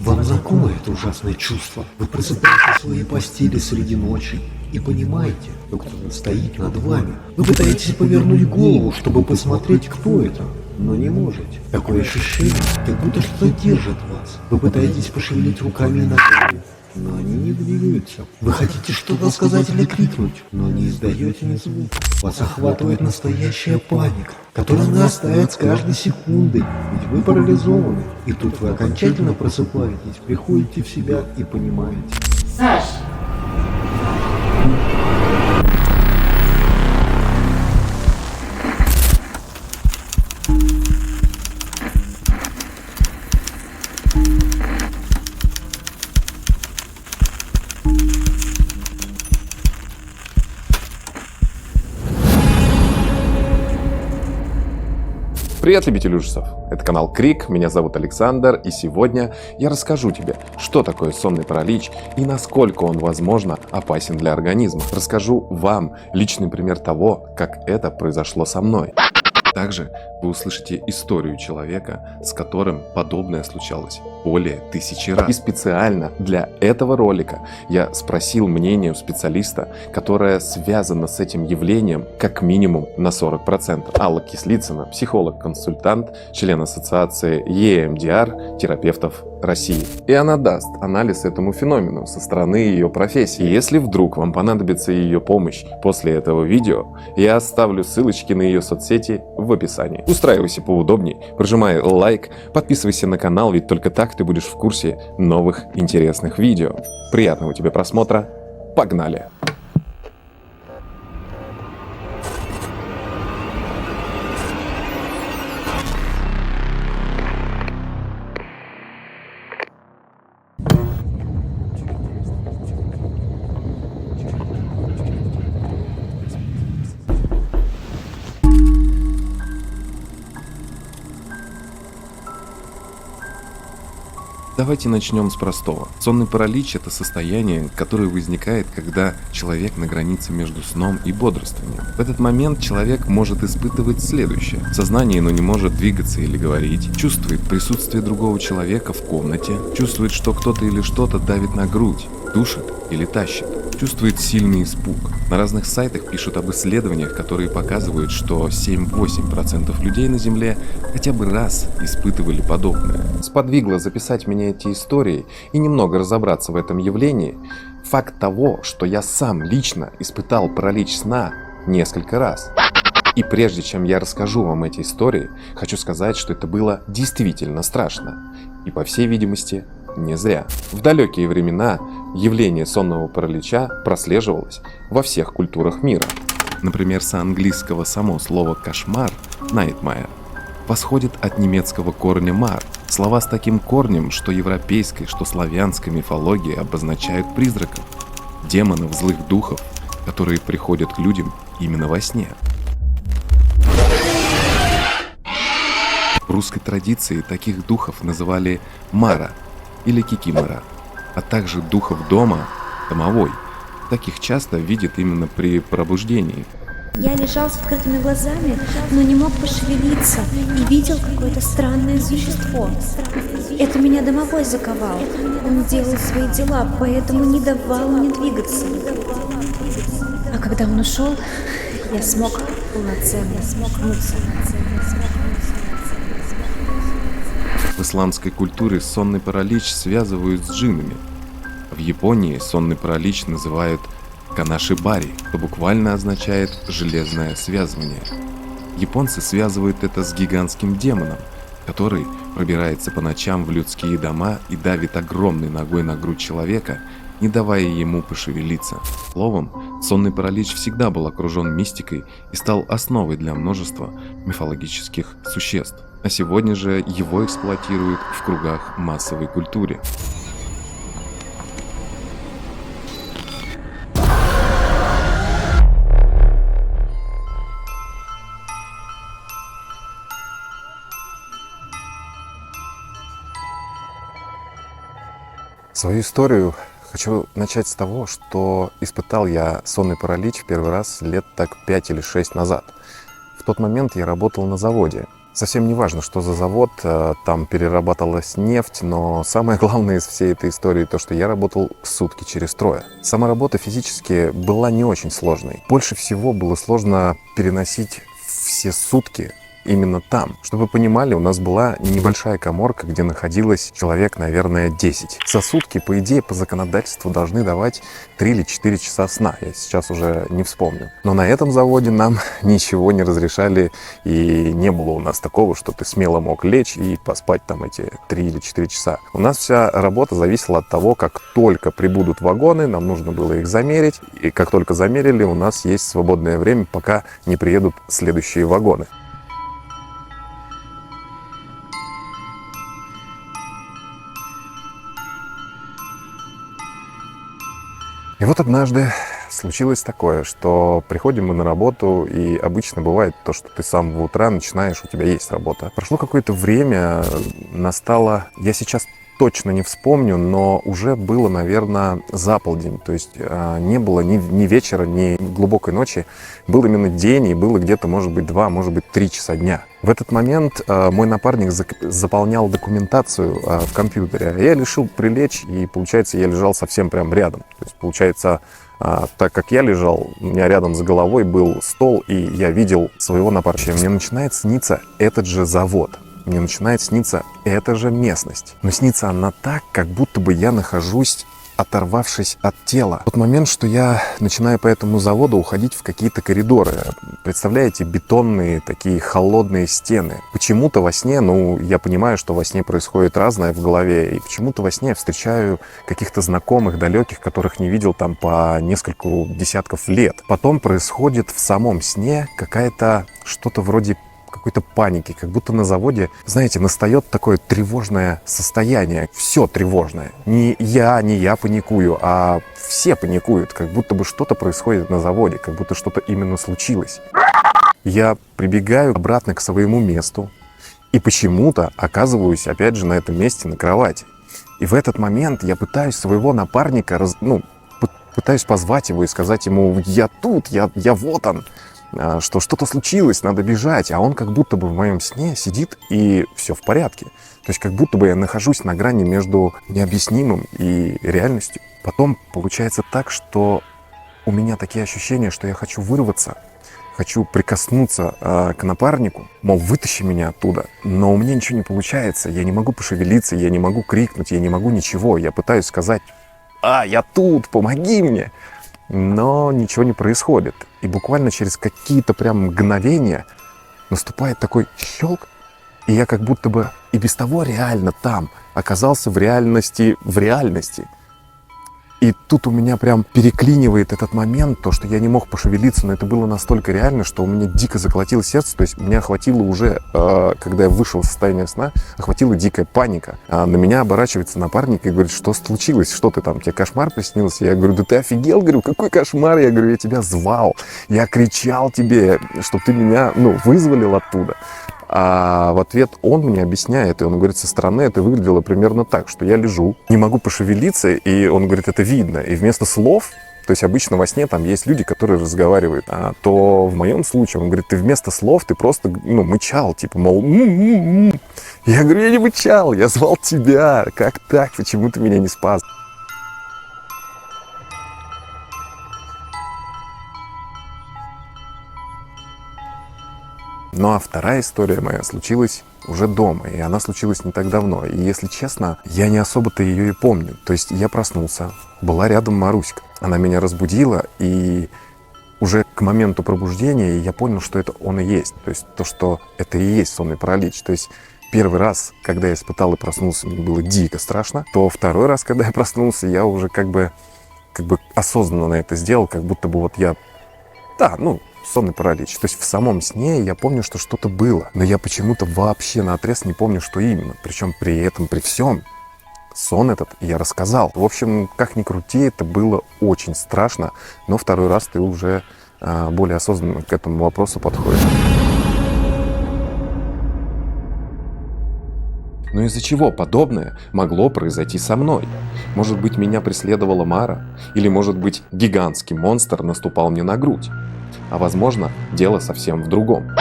Вам знакомо это ужасное чувство? Вы просыпаетесь в своей постели среди ночи и понимаете, что кто-то стоит над вами. Вы пытаетесь повернуть голову, чтобы посмотреть, кто это, но не можете. Такое ощущение, как будто что-то держит вас. Вы пытаетесь пошевелить руками и ногами, но они не двигаются. Вы хотите что-то сказать или крикнуть, но не издаете ни звука. Вас охватывает настоящая паника, которая нарастает с каждой секундой, ведь вы парализованы. И тут вы окончательно просыпаетесь, приходите в себя и понимаете. Саш! Привет, любители ужасов! Это канал Крик, меня зовут Александр, и сегодня я расскажу тебе, что такое сонный паралич и насколько он, возможно, опасен для организма. Расскажу вам личный пример того, как это произошло со мной. Также вы услышите историю человека, с которым подобное случалось более 1000 раз. И специально для этого ролика я спросил мнение у специалиста, которое связано с этим явлением как минимум на 40%. Алла Кислицына, психолог-консультант, член ассоциации EMDR терапевтов России. И она даст анализ этому феномену со стороны ее профессии. И если вдруг вам понадобится ее помощь после этого видео, я оставлю ссылочки на ее соцсети в описании. Устраивайся поудобней, прожимай лайк, подписывайся на канал, ведь только так ты будешь в курсе новых интересных видео. Приятного тебе просмотра, погнали! Давайте начнем с простого. Сонный паралич – это состояние, которое возникает, когда человек на границе между сном и бодрствованием. В этот момент человек может испытывать следующее. Сознание, но не может двигаться или говорить, чувствует присутствие другого человека в комнате, чувствует, что кто-то или что-то давит на грудь, душит или тащит. Чувствует сильный испуг. На разных сайтах пишут об исследованиях, которые показывают, что 7-8% людей на Земле хотя бы раз испытывали подобное. Сподвигло записать мне эти истории и немного разобраться в этом явлении факт того, что я сам лично испытал паралич сна несколько раз. И прежде чем я расскажу вам эти истории, хочу сказать, что это было действительно страшно. И по всей видимости, не зря. В далекие времена явление сонного паралича прослеживалось во всех культурах мира. Например, с английского само слово «кошмар» (nightmare) восходит от немецкого корня «мар». Слова с таким корнем, что европейской, что славянской мифологии обозначают призраков, демонов, злых духов, которые приходят к людям именно во сне. В русской традиции таких духов называли «мара» или «кикимора», а также духов дома, домовой. Таких часто видят именно при пробуждении. Я лежал с открытыми глазами, но не мог пошевелиться и видел какое-то странное существо. Это меня домовой заковал. Он делал свои дела, поэтому не давал мне двигаться. А когда он ушел, я смог полноценно смокнуться. В исламской культуре сонный паралич связывают с джиннами. В Японии сонный паралич называют канашибари, что буквально означает «железное связывание». Японцы связывают это с гигантским демоном, который пробирается по ночам в людские дома и давит огромной ногой на грудь человека, не давая ему пошевелиться. Словом, сонный паралич всегда был окружен мистикой и стал основой для множества мифологических существ. А сегодня же его эксплуатируют в кругах массовой культуры. Свою историю хочу начать с того, что испытал я сонный паралич в первый раз лет так 5 или 6 назад. В тот момент я работал на заводе. Совсем не важно, что за завод, там перерабатывалась нефть, но самое главное из всей этой истории то, что я работал сутки через трое. Сама работа физически была не очень сложной. Больше всего было сложно переносить все сутки именно там. Чтобы вы понимали, у нас была небольшая каморка, где находилось человек, наверное, 10. За сутки, по идее, по законодательству должны давать 3 или 4 часа сна. Я сейчас уже не вспомню. Но на этом заводе нам ничего не разрешали, и не было у нас такого, что ты смело мог лечь и поспать там эти 3 или 4 часа. У нас вся работа зависела от того, как только прибудут вагоны, нам нужно было их замерить, и как только замерили, у нас есть свободное время, пока не приедут следующие вагоны. И вот однажды случилось такое, что приходим мы на работу, и обычно бывает то, что ты с самого утра начинаешь, у тебя есть работа. Прошло какое-то время, настало, я сейчас точно не вспомню, но уже было, наверное, за полдень. То есть не было ни вечера, ни глубокой ночи. Был именно день, и было где-то, может быть, 2, может быть, 3 часа дня. В этот момент мой напарник заполнял документацию в компьютере. Я решил прилечь, и, получается, я лежал совсем прям рядом. То есть, получается, так как я лежал, у меня рядом с головой был стол, и я видел своего напарника. Мне начинает сниться этот же завод. Мне начинает сниться эта же местность. Но снится она так, как будто бы я нахожусь, оторвавшись от тела. В тот момент, что я начинаю по этому заводу уходить в какие-то коридоры. Представляете, бетонные такие холодные стены. Почему-то во сне, я понимаю, что во сне происходит разное в голове, и почему-то во сне я встречаю каких-то знакомых, далеких, которых не видел там по нескольку десятков лет. Потом происходит в самом сне какая-то что-то вроде какой-то паники, как будто на заводе, знаете, настает такое тревожное состояние. Все тревожное. Не я паникую, а все паникуют, как будто бы что-то происходит на заводе, как будто что-то именно случилось. Я прибегаю обратно к своему месту и почему-то оказываюсь опять же на этом месте на кровати. И в этот момент я пытаюсь своего напарника, пытаюсь позвать его и сказать ему: я тут, я вот он. Что что-то случилось, надо бежать, а он как будто бы в моем сне сидит и все в порядке. То есть как будто бы я нахожусь на грани между необъяснимым и реальностью. Потом получается так, что у меня такие ощущения, что я хочу вырваться, хочу прикоснуться к напарнику, мол, вытащи меня оттуда, но у меня ничего не получается, я не могу пошевелиться, я не могу крикнуть, я не могу ничего, я пытаюсь сказать: я тут, помоги мне! Но ничего не происходит. И буквально через какие-то прям мгновения наступает такой щелк, и я как будто бы и без того реально там оказался в реальности. И тут у меня прям переклинивает этот момент, то, что я не мог пошевелиться, но это было настолько реально, что у меня дико заколотилось сердце. То есть меня охватило уже, когда я вышел из состояния сна, охватила дикая паника. На меня оборачивается напарник и говорит: что случилось, что ты там, тебе кошмар приснился? Я говорю: да ты офигел, говорю, какой кошмар? Я говорю: я тебя звал, я кричал тебе, чтобы ты меня, вызволил оттуда. А в ответ он мне объясняет, и он говорит, со стороны это выглядело примерно так, что я лежу, не могу пошевелиться, и он говорит, это видно. И вместо слов, то есть обычно во сне там есть люди, которые разговаривают, то в моем случае, он говорит, ты вместо слов, ты просто, мычал, типа, мол, Я говорю, я не мычал, я звал тебя, как так, почему ты меня не спас? Ну а вторая история моя случилась уже дома, и она случилась не так давно. И если честно, я не особо-то ее и помню. То есть я проснулся, была рядом Маруська. Она меня разбудила, и уже к моменту пробуждения я понял, что это он и есть. То есть то, что это и есть сонный паралич. То есть первый раз, когда я испытал и проснулся, мне было дико страшно. То второй раз, когда я проснулся, я уже как бы осознанно это сделал, как будто бы сонный паралич. То есть в самом сне я помню, что что-то было, но я почему-то вообще наотрез не помню, что именно. Причем при этом, при всем, сон этот я рассказал. В общем, как ни крути, это было очень страшно, но второй раз ты уже более осознанно к этому вопросу подходишь. Но из-за чего подобное могло произойти со мной? Может быть, меня преследовала Мара? Или, может быть, гигантский монстр наступал мне на грудь? А возможно, дело совсем в другом.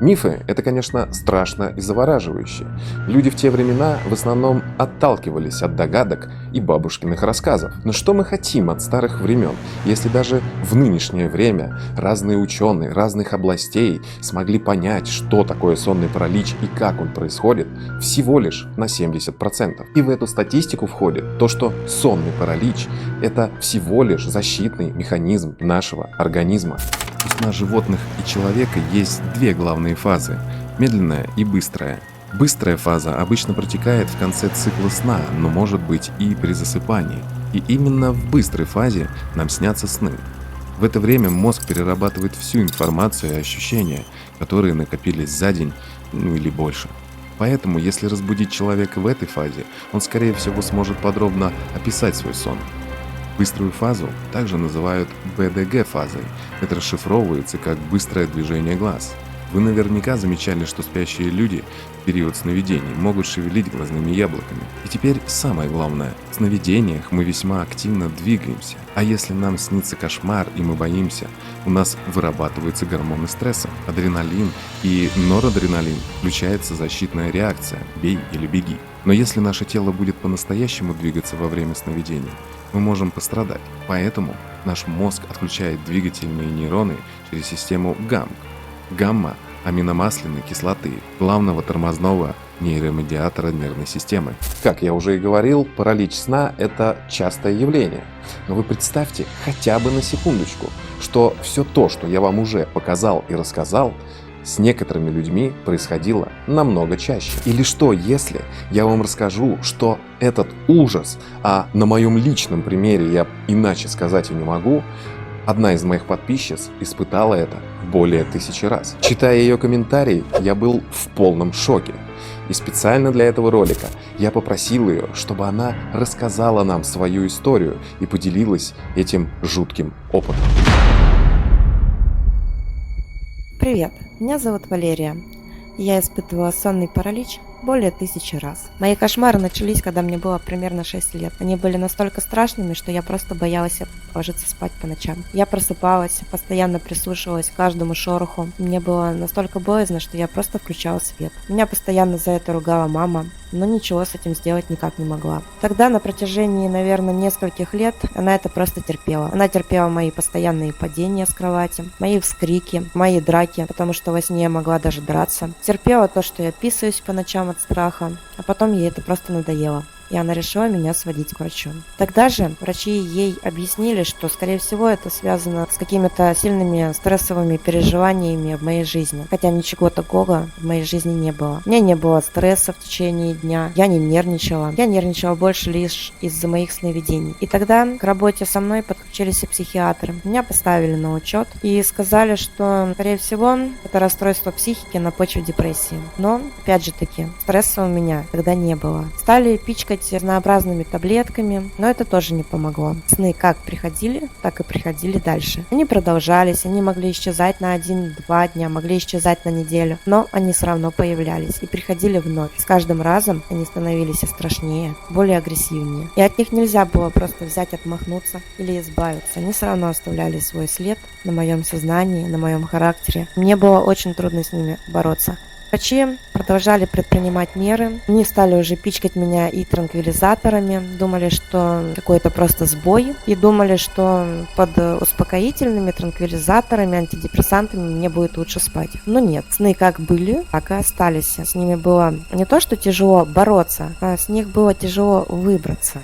Мифы – это, конечно, страшно и завораживающе. Люди в те времена в основном отталкивались от догадок и бабушкиных рассказов. Но что мы хотим от старых времен, если даже в нынешнее время разные ученые разных областей смогли понять, что такое сонный паралич и как он происходит, всего лишь на 70%. И в эту статистику входит то, что сонный паралич – это всего лишь защитный механизм нашего организма. У сна животных и человека есть две главные фазы – медленная и быстрая. Быстрая фаза обычно протекает в конце цикла сна, но может быть и при засыпании. И именно в быстрой фазе нам снятся сны. В это время мозг перерабатывает всю информацию и ощущения, которые накопились за день, или больше. Поэтому, если разбудить человека в этой фазе, он, скорее всего, сможет подробно описать свой сон. Быструю фазу также называют БДГ-фазой. Это расшифровывается как быстрое движение глаз. Вы наверняка замечали, что спящие люди в период сновидений могут шевелить глазными яблоками. И теперь самое главное. В сновидениях мы весьма активно двигаемся. А если нам снится кошмар и мы боимся, у нас вырабатываются гормоны стресса, адреналин и норадреналин, включается защитная реакция «бей или беги». Но если наше тело будет по-настоящему двигаться во время сновидений, мы можем пострадать. Поэтому наш мозг отключает двигательные нейроны через систему ГАМК. Гамма-аминомасляной кислоты, главного тормозного нейромедиатора нервной системы. Как я уже и говорил, паралич сна – это частое явление. Но вы представьте хотя бы на секундочку, что все то, что я вам уже показал и рассказал, с некоторыми людьми происходило намного чаще. Или что, если я вам расскажу, что этот ужас, а на моем личном примере я иначе сказать и не могу, одна из моих подписчиц испытала это более 1000 раз. Читая ее комментарии, я был в полном шоке. И специально для этого ролика я попросил ее, чтобы она рассказала нам свою историю и поделилась этим жутким опытом. Привет, меня зовут Валерия. Я испытывала сонный паралич более 1000 раз. Мои кошмары начались, когда мне было примерно 6 лет. Они были настолько страшными, что я просто боялась ложиться спать по ночам. Я просыпалась, постоянно прислушивалась к каждому шороху. Мне было настолько боязно, что я просто включала свет. Меня постоянно за это ругала мама, но ничего с этим сделать никак не могла. Тогда на протяжении, наверное, нескольких лет она это просто терпела. Она терпела мои постоянные падения с кровати, мои вскрики, мои драки, потому что во сне я могла даже драться. Терпела то, что я писаюсь по ночам от страха, а потом ей это просто надоело. И она решила меня сводить к врачу. Тогда же врачи ей объяснили, что, скорее всего, это связано с какими-то сильными стрессовыми переживаниями в моей жизни. Хотя ничего такого в моей жизни не было. У меня не было стресса в течение дня, я не нервничала. Я нервничала больше лишь из-за моих сновидений. И тогда к работе со мной подключились и психиатры. Меня поставили на учет и сказали, что, скорее всего, это расстройство психики на почве депрессии. Но, опять же таки, стресса у меня тогда не было. Стали пичкать разнообразными таблетками, но это тоже не помогло. Сны как приходили, так и приходили дальше. Они продолжались, они могли исчезать на 1-2 дня, могли исчезать на неделю, но они все равно появлялись и приходили вновь. С каждым разом они становились все страшнее, более агрессивнее. И от них нельзя было просто взять, отмахнуться или избавиться. Они все равно оставляли свой след на моем сознании, на моем характере. Мне было очень трудно с ними бороться. Врачи продолжали предпринимать меры. Они стали уже пичкать меня и транквилизаторами. Думали, что какой-то просто сбой. И думали, что под успокоительными транквилизаторами, антидепрессантами мне будет лучше спать. Но нет. Сны как были, так и остались. С ними было не то, что тяжело бороться, а с них было тяжело выбраться.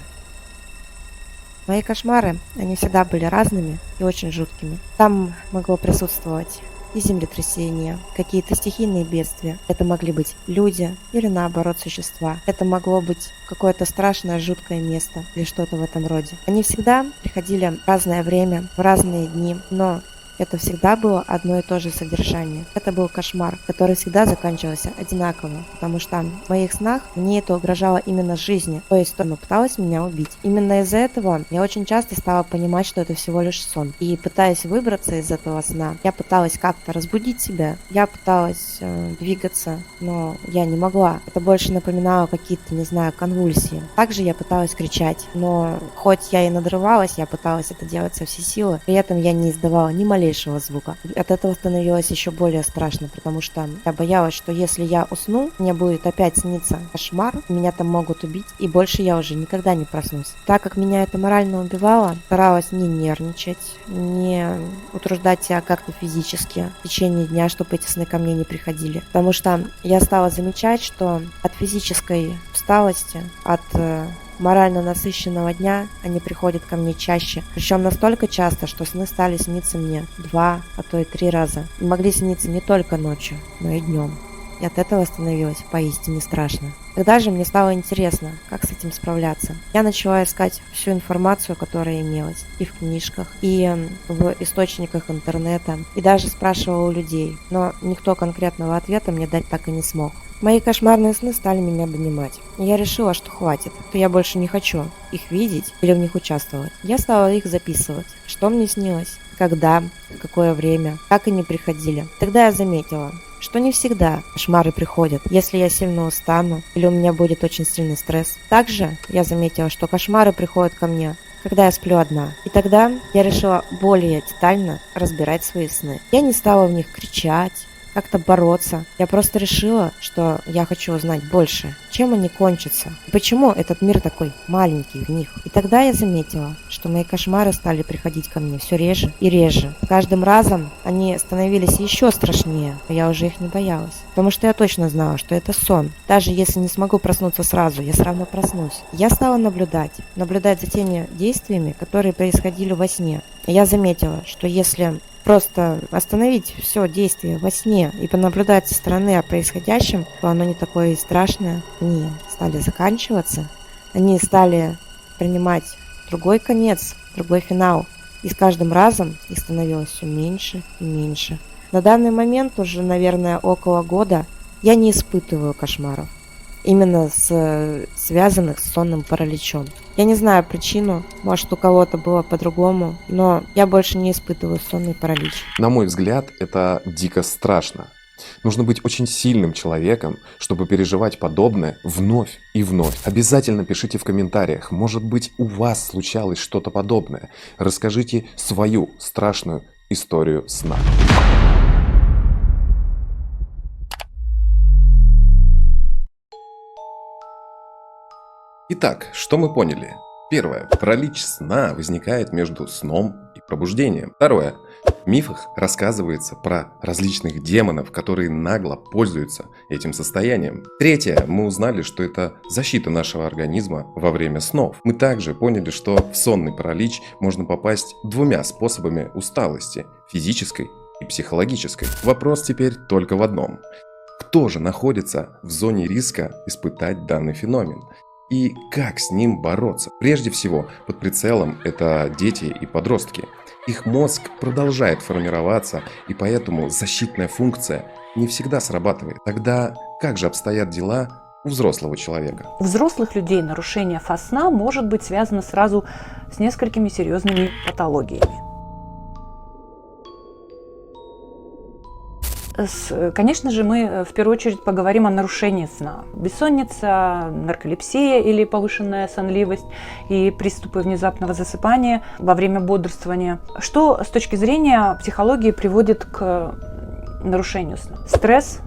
Мои кошмары, они всегда были разными и очень жуткими. Там могло присутствовать и землетрясения, какие-то стихийные бедствия. Это могли быть люди или наоборот существа. Это могло быть какое-то страшное, жуткое место или что-то в этом роде. Они всегда приходили в разное время, в разные дни, но это всегда было одно и то же содержание. Это был кошмар, который всегда заканчивался одинаково, потому что в моих снах мне это угрожало именно жизни, то есть оно пыталось меня убить. Именно из-за этого я очень часто стала понимать, что это всего лишь сон. И пытаясь выбраться из этого сна, я пыталась как-то разбудить себя, я пыталась двигаться, но я не могла. Это больше напоминало какие-то, не знаю, конвульсии. Также я пыталась кричать, но хоть я и надрывалась, я пыталась это делать со всей силы, при этом я не издавала ни малейшего малейшего звука. От этого становилось еще более страшно, потому что я боялась, что если я усну, мне будет опять сниться кошмар, меня там могут убить, и больше я уже никогда не проснусь. Так как меня это морально убивало, старалась не нервничать, не утруждать себя как-то физически в течение дня, чтобы эти сны ко мне не приходили. Потому что я стала замечать, что от физической усталости, от морально насыщенного дня они приходят ко мне чаще. Причем настолько часто, что сны стали сниться мне 2, а то и 3 раза. И могли сниться не только ночью, но и днем. И от этого становилось поистине страшно. Тогда же мне стало интересно, как с этим справляться. Я начала искать всю информацию, которая имелась и в книжках, и в источниках интернета, и даже спрашивала у людей, но никто конкретного ответа мне дать так и не смог. Мои кошмарные сны стали меня донимать. И я решила, что хватит, что я больше не хочу их видеть или в них участвовать. Я стала их записывать, что мне снилось, когда, в какое время, как они приходили. Тогда я заметила, что не всегда кошмары приходят, если я сильно устану или у меня будет очень сильный стресс. Также я заметила, что кошмары приходят ко мне, когда я сплю одна. И тогда я решила более детально разбирать свои сны. Я не стала в них кричать, как-то бороться. Я просто решила, что я хочу узнать больше, чем они кончатся, и почему этот мир такой маленький в них. И тогда я заметила, что мои кошмары стали приходить ко мне все реже и реже. С каждым разом они становились еще страшнее, а я уже их не боялась. Потому что я точно знала, что это сон. Даже если не смогу проснуться сразу, я все равно проснусь. Я стала наблюдать за теми действиями, которые происходили во сне. И я заметила, что если просто остановить все действие во сне и понаблюдать со стороны о происходящем, то оно не такое и страшное. Они стали заканчиваться, они стали принимать другой конец, другой финал. И с каждым разом их становилось все меньше и меньше. На данный момент уже, наверное, около года я не испытываю кошмаров, именно связанных с сонным параличом. Я не знаю причину, может у кого-то было по-другому, но я больше не испытываю сонный паралич. На мой взгляд, это дико страшно. Нужно быть очень сильным человеком, чтобы переживать подобное вновь и вновь. Обязательно пишите в комментариях, может быть, у вас случалось что-то подобное. Расскажите свою страшную историю сна. Итак, что мы поняли? Первое. Паралич сна возникает между сном и пробуждением. Второе. В мифах рассказывается про различных демонов, которые нагло пользуются этим состоянием. Третье. Мы узнали, что это защита нашего организма во время снов. Мы также поняли, что в сонный паралич можно попасть 2 способами усталости – физической и психологической. Вопрос теперь только в одном. Кто же находится в зоне риска испытать данный феномен? И как с ним бороться? Прежде всего, под прицелом это дети и подростки. Их мозг продолжает формироваться, и поэтому защитная функция не всегда срабатывает. Тогда как же обстоят дела у взрослого человека? У взрослых людей нарушение фаз сна может быть связано сразу с несколькими серьезными патологиями. Конечно же, мы в первую очередь поговорим о нарушении сна. Бессонница, нарколепсия или повышенная сонливость и приступы внезапного засыпания во время бодрствования. Что с точки зрения психологии приводит к нарушению сна? Стресс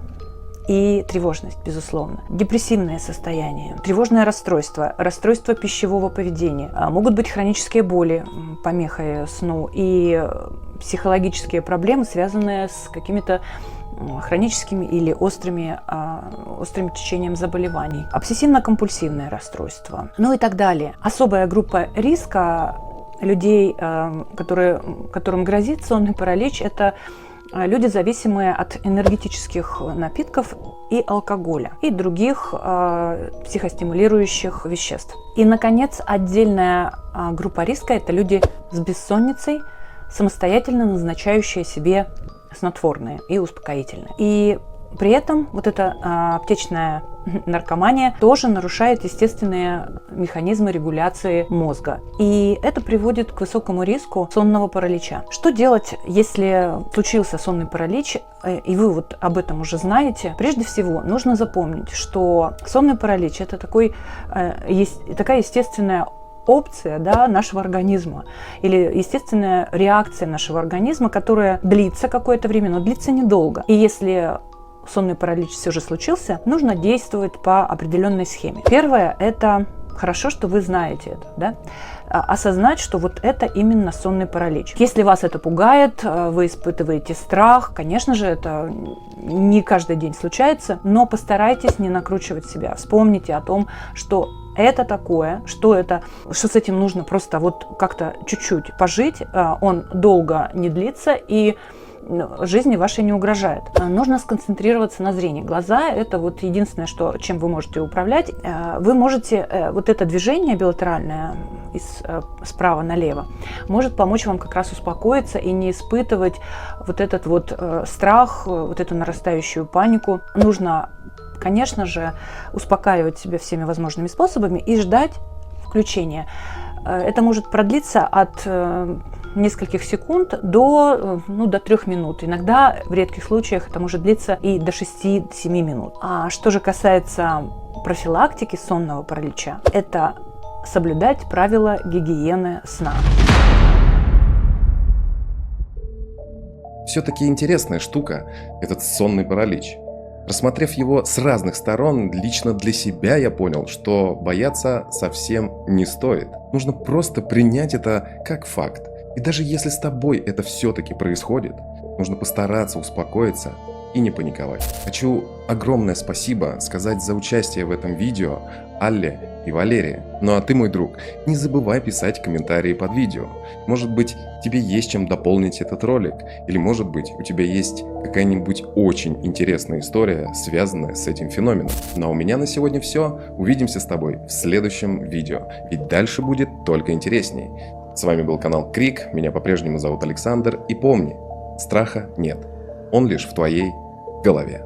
и тревожность, безусловно. Депрессивное состояние, тревожное расстройство, расстройство пищевого поведения. Могут быть хронические боли, помехой сну и психологические проблемы, связанные с какими-то хроническими или острым течением заболеваний, обсессивно-компульсивное расстройство, ну и так далее. Особая группа риска людей, которым грозит сонный паралич, это люди, зависимые от энергетических напитков и алкоголя, и других психостимулирующих веществ. И, наконец, отдельная группа риска – это люди с бессонницей, самостоятельно назначающие себе снотворные и успокоительные. И при этом вот эта аптечная наркомания тоже нарушает естественные механизмы регуляции мозга. И это приводит к высокому риску сонного паралича. Что делать, если случился сонный паралич, и вы вот об этом уже знаете? Прежде всего, нужно запомнить, что сонный паралич – это такая естественная опция, да, нашего организма или естественная реакция нашего организма, которая длится какое-то время, но длится недолго. И если сонный паралич все же случился, нужно действовать по определенной схеме. Первое – это хорошо, что вы знаете это, да? Осознать, что вот это именно сонный паралич. Если вас это пугает, вы испытываете страх, конечно же, это не каждый день случается, но постарайтесь не накручивать себя. Вспомните о том, что это такое, что с этим нужно просто вот как-то чуть-чуть пожить, он долго не длится и жизни вашей не угрожает. Нужно сконцентрироваться на зрении. Глаза – это вот единственное, чем вы можете управлять. Вы можете, вот это движение билатеральное справа налево, может помочь вам как раз успокоиться и не испытывать вот этот вот страх, вот эту нарастающую панику. Нужно, конечно же, успокаивать себя всеми возможными способами и ждать включения. Это может продлиться от нескольких секунд до 3 минут. Иногда, в редких случаях, это может длиться и до 6-7 минут. А что же касается профилактики сонного паралича, это соблюдать правила гигиены сна. Все-таки интересная штука этот сонный паралич. Рассмотрев его с разных сторон, лично для себя я понял, что бояться совсем не стоит. Нужно просто принять это как факт. И даже если с тобой это все-таки происходит, нужно постараться успокоиться и не паниковать. Хочу огромное спасибо сказать за участие в этом видео Алле и Валерии. Ну а ты, мой друг, не забывай писать комментарии под видео. Может быть, тебе есть чем дополнить этот ролик, или может быть, у тебя есть какая-нибудь очень интересная история, связанная с этим феноменом. Ну а у меня на сегодня все. Увидимся с тобой в следующем видео, ведь дальше будет только интересней. С вами был канал Крик, меня по-прежнему зовут Александр, и помни, страха нет, он лишь в твоей голове.